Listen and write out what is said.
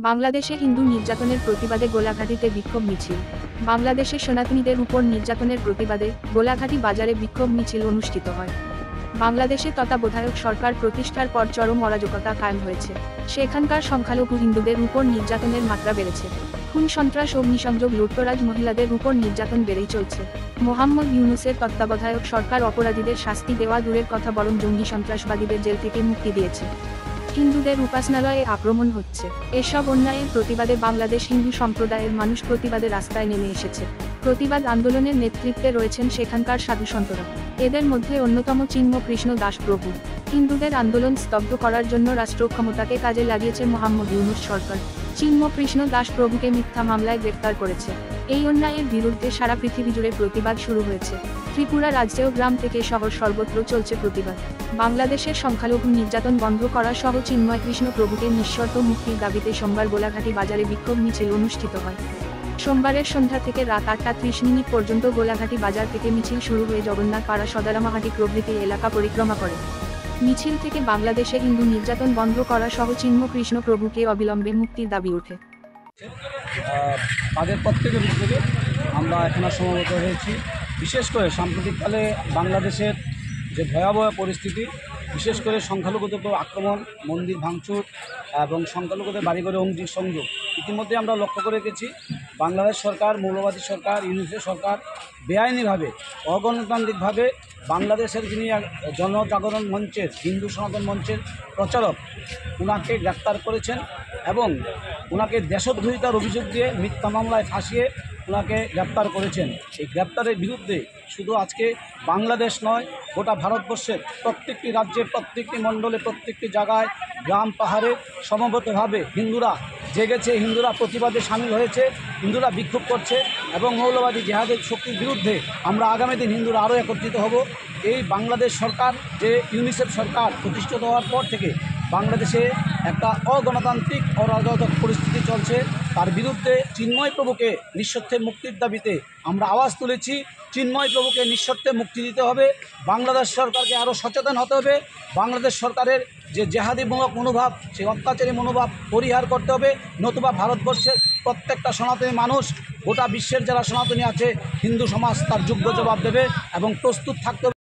বাংলাদেশে হিন্দু নির্যাতনের প্রতিবাদে গোলাঘাটিতে বিক্ষোভ মিছিল। বাংলাদেশে সনাতনীদের উপর নির্যাতনের প্রতিবাদে গোলাঘাটি বাজারে বিক্ষোভ মিছিল অনুষ্ঠিত হয়। বাংলাদেশে তত্ত্বাবধায়ক সরকার প্রতিষ্ঠার পর চরম অরাজকতা কায়েম হয়েছে। সেখানকার সংখ্যালঘু হিন্দুদের উপর নির্যাতনের মাত্রা বেড়েছে। খুন, সন্ত্রাস, অগ্নিসংযোগ, লুটতরাজ, মহিলাদের উপর নির্যাতন বেড়েই চলছে। মোহাম্মদ ইউনূসের তত্ত্বাবধায়ক সরকার অপরাধীদের শাস্তি দেওয়া দূরের কথা, বরং জঙ্গি সন্ত্রাসবাদীদের জেল থেকে মুক্তি দিয়েছে। হিন্দুদের উপাসনালয়ে আক্রমণ হচ্ছে। এসব অন্যায়ের প্রতিবাদে বাংলাদেশ হিন্দু সম্প্রদায়ের মানুষ প্রতিবাদে রাস্তায় নেমে এসেছে। প্রতিবাদ আন্দোলনের নেতৃত্বে রয়েছেন সেখানকার সাধুসন্তরা। এদের মধ্যে অন্যতম চিন্ময় কৃষ্ণ দাস প্রভু। হিন্দুদের আন্দোলন স্তব্ধ করার জন্য রাষ্ট্র ক্ষমতাকে কাজে লাগিয়েছে মোহাম্মদ ইউনূস সরকার। চিন্ময় কৃষ্ণ দাস প্রভুকে মিথ্যা মামলায় গ্রেফতার করেছে। এই অন্যায়ের বিরুদ্ধে সারা পৃথিবী জুড়ে প্রতিবাদ শুরু হয়েছে। ত্রিপুরা রাজ্যেও গ্রাম থেকে শহর সর্বত্র চলছে প্রতিবাদ। বাংলাদেশের সংখ্যালঘু নির্যাতন বন্ধ করা সহ চিন্ময় কৃষ্ণ প্রভুকে নিঃশর্ত মুক্তির দাবিতে সোমবার গোলাঘাটি বাজারে বিক্ষোভ মিছিল অনুষ্ঠিত হয়। সোমবারের সন্ধ্যা থেকে রাত 8:30 পর্যন্ত গোলাঘাটি বাজার থেকে মিছিল শুরু হয়ে জগন্নাথ পাড়া, সদারামাহাটি প্রভৃতি এলাকা পরিক্রমা করে। মিছিল থেকে বাংলাদেশে হিন্দু নির্যাতন বন্ধ করা সহ চিন্ময় কৃষ্ণ প্রভুকে অবিলম্বে মুক্তির দাবি ওঠে। তাদের প্রত্যেকের উদ্যোগে আমরা এখানে সমবেত হয়েছি। বিশেষ করে সাম্প্রতিককালে বাংলাদেশের যে ভয়াবহ পরিস্থিতি, বিশেষ করে সংখ্যালঘুদের উপর আক্রমণ, মন্দির ভাঙচুর এবং সংখ্যালঘুদের বাড়িঘরে অগ্নিসংযোগ ইতিমধ্যে আমরা লক্ষ্য করে গেছি। বাংলাদেশ সরকার, মৌলবাদী সরকার, ইউনূসের সরকার বেআইনিভাবে, অগণতান্ত্রিকভাবে বাংলাদেশের যিনি জনজাগরণ মঞ্চের, হিন্দু সনাতন মঞ্চের প্রচারক, ওনাকে গ্রেপ্তার করেছেন এবং ওনাকে দেশদ্রোহিতার অভিযোগ দিয়ে মিথ্যা মামলায় ফাঁসিয়ে ওনাকে গ্রেপ্তার করেছেন। এই গ্রেপ্তারের বিরুদ্ধে শুধু আজকে বাংলাদেশ নয়, গোটা ভারতবর্ষের প্রত্যেকটি রাজ্যে, প্রত্যেকটি মণ্ডলে, প্রত্যেকটি জায়গায়, গ্রাম পাহাড়ে সমবেতভাবে হিন্দুরা জেগেছে, হিন্দুরা প্রতিবাদে সামিল হয়েছে, হিন্দুরা বিক্ষোভ করছে এবং মৌলবাদী জেহাদের শক্তির বিরুদ্ধে আমরা আগামী দিন হিন্দুরা আরও একত্রিত হব। এই বাংলাদেশ সরকার, যে ইউনিসেফ সরকার প্রতিষ্ঠিত হওয়ার পর থেকে বাংলাদেশে একটা অগণতান্ত্রিক অরাজক পরিস্থিতি চলছে, তার বিরুদ্ধে চিন্ময় প্রভুকে নিঃশর্তে মুক্তির দাবিতে আমরা আওয়াজ তুলেছি। চিন্ময় প্রভুকে নিঃশর্তে মুক্তি দিতে হবে। বাংলাদেশ সরকারকে আরও সচেতন হতে হবে। বাংলাদেশ সরকারের যে জেহাদিমূলক মনোভাব, সেই অত্যাচারী মনোভাব পরিহার করতে হবে, নতুবা ভারতবর্ষের প্রত্যেকটা সনাতনী মানুষ, গোটা বিশ্বের যারা সনাতনী আছে, হিন্দু সমাজ তার যোগ্য জবাব দেবে এবং প্রস্তুত থাকতে হবে।